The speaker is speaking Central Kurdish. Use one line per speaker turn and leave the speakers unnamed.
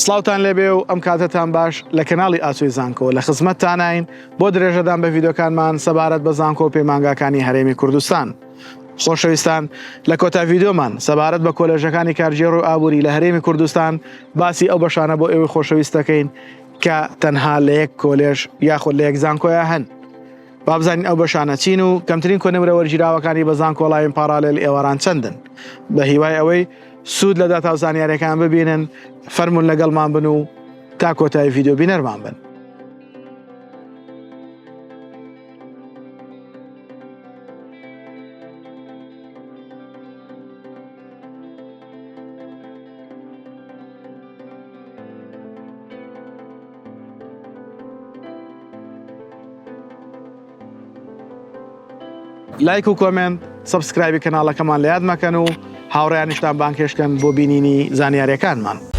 سڵاوتان لێبێ و ئەم کاتتان باش لە کەناڵی ئاسووی زانکۆ لە خزمەتتانین بۆ درێژەدان بە ڤیدۆکانمان سەبارەت بە زانکۆ و پەیمانگاکانی هەرێمی کوردستان. خۆشەویستان لە کۆتا ڤیدۆمان سەبارەت بە کۆلێژەکانی کارژێڕ و ئابووری لە هەرێمی کوردستان باسی ئەو بەشانە بۆ ئێوەی خۆشەویست دەکەین کە تەنها لە یەک کۆلێژ یاخود لە یەک زانکۆیە هەن. با بزانین ئەو بەشانە چین و کەمترین کۆنەورە وەرگیراوەکانی بە زانکۆڵاوین پارالێل ئێوەران چەندن. بە هیوای ئەوەی سوود لە داتا و زانیاریەکان ببینن فەرمون لەگەڵمان بن و تا کۆتایی ڤیدۆ بینەرمان بن. لایک و کۆمنت سبسکرایبی کەناڵەکەمان لە یاد مەکەن و هاوڕێیانیشتان بانکێشکەن بۆ بینینی زانیاریەکانمان.